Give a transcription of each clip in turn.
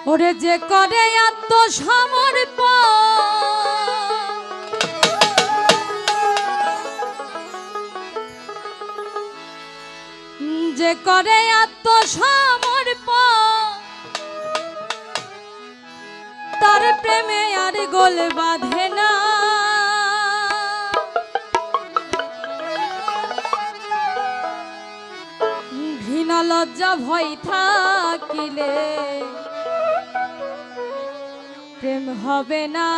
ওরে যে করে যে করে আত্মসমর্পণ তার প্রেমে আর গোল বাঁধে না। ঘৃণা লজ্জা ভয় থাকিলে প্রেম হবে না।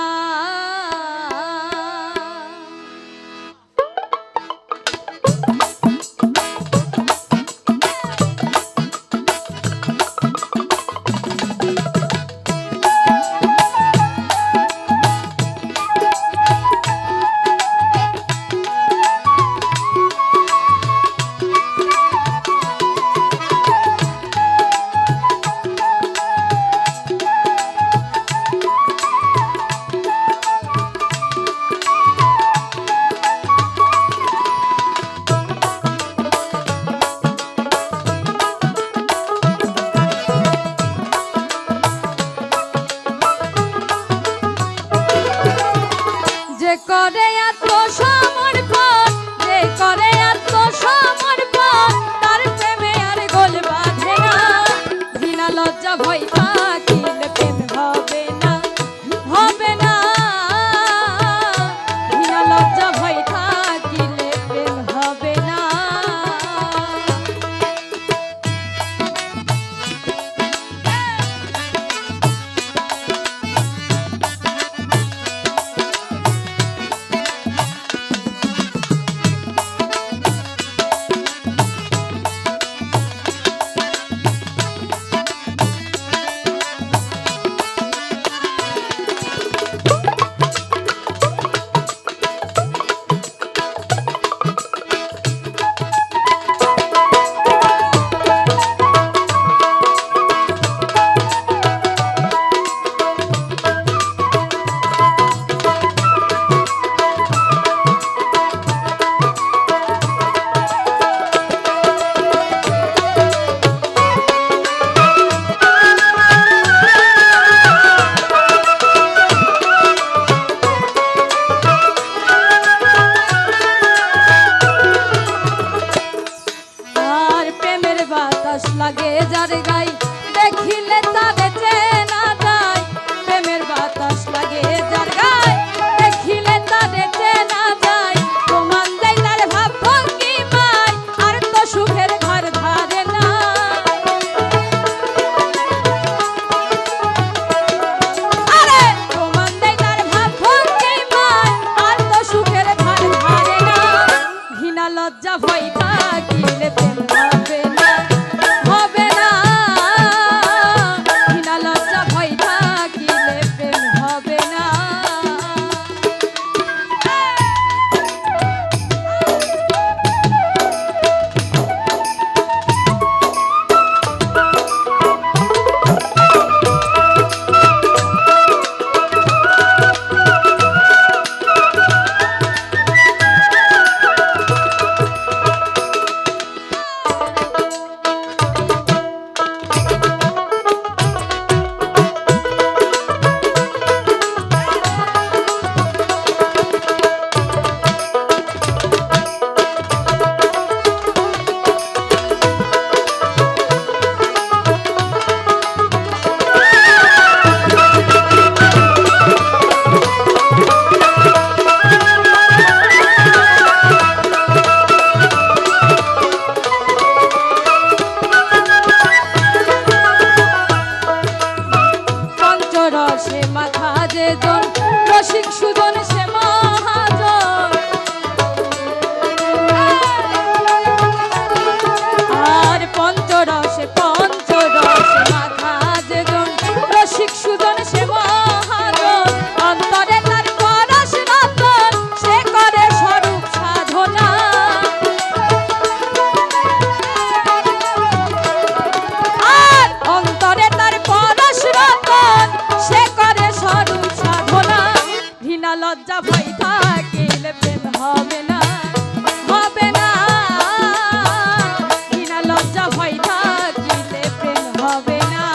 যে করে আত্মসমর্পণ তার প্রেমে আর গোল বাঁধে না। ঘৃণা লজ্জা ভয় থাকিলে প্রেম হবে না, হবে না। ঘৃণা লজ্জা ভয় থাকিলে প্রেম হবে না। লাগে যার গাই দেখিলে তারে চেনা যায়। প্রেমের বাতাস লাগে যার গাই দেখিলে তারে চেনা যায়। প্রমাণ দেয় তার ভাব ভঙ্গিমায় আর তো সুখের ঘর ধারে না। আরে প্রমাণ দেয় তার ভাব ভঙ্গিমায় আর তো সুখের ঘর ধারে না। ঘৃণা লজ্জা ভয় থাকিলে প্রেম হবে না, হবে না। ঘৃণা লজ্জা ভয় থাকিলে প্রেম হবে না। রসে মাথা যে জন রসিক সুজন সে মহাজন। আর পঞ্চরসে মাথা যে জন রসিক সুজন সে মহাজন। অন্তরে তার পরশ রতন সে করে স্বরূপ সাধনা। আর অন্তরে তার পরশ রতন সে করে স্বরূপ সাধনা। ঘৃণা লজ্জা ভয় থাকিলে প্রেম হবে না, হবে না। ঘৃণা লজ্জা ভয় থাকিলে প্রেম হবে না।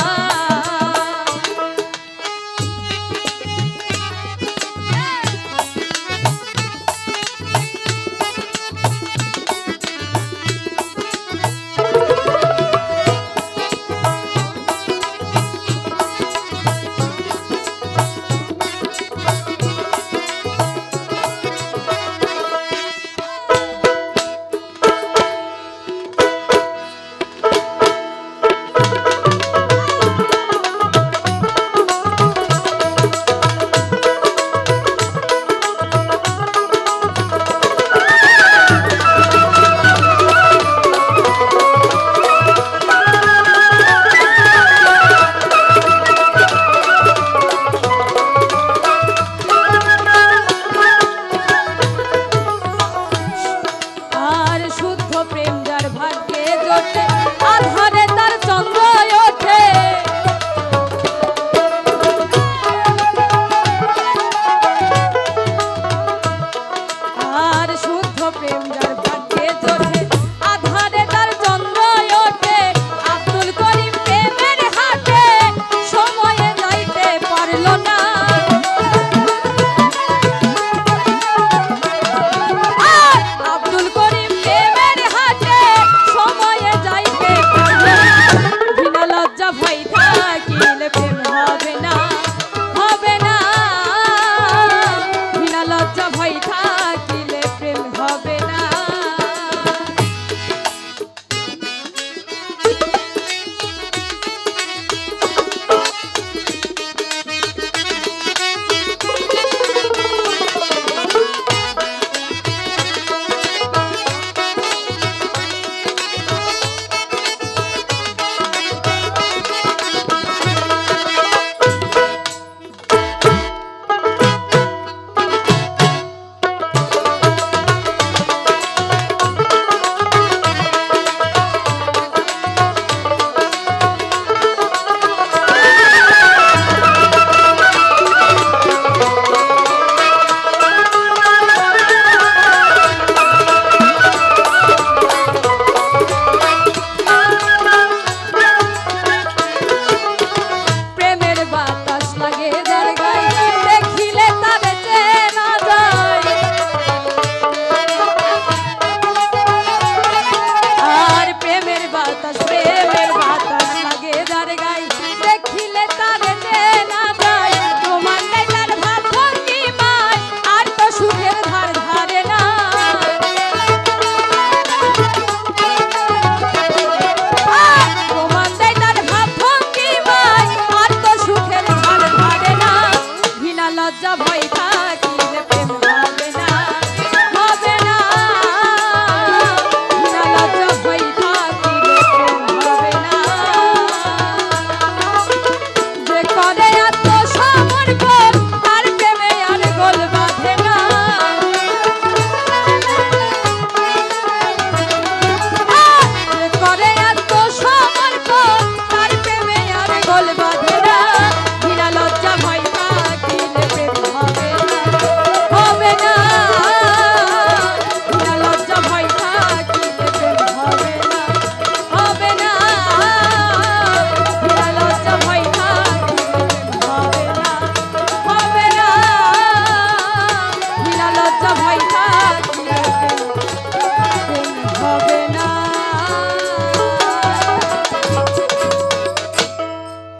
প্রেম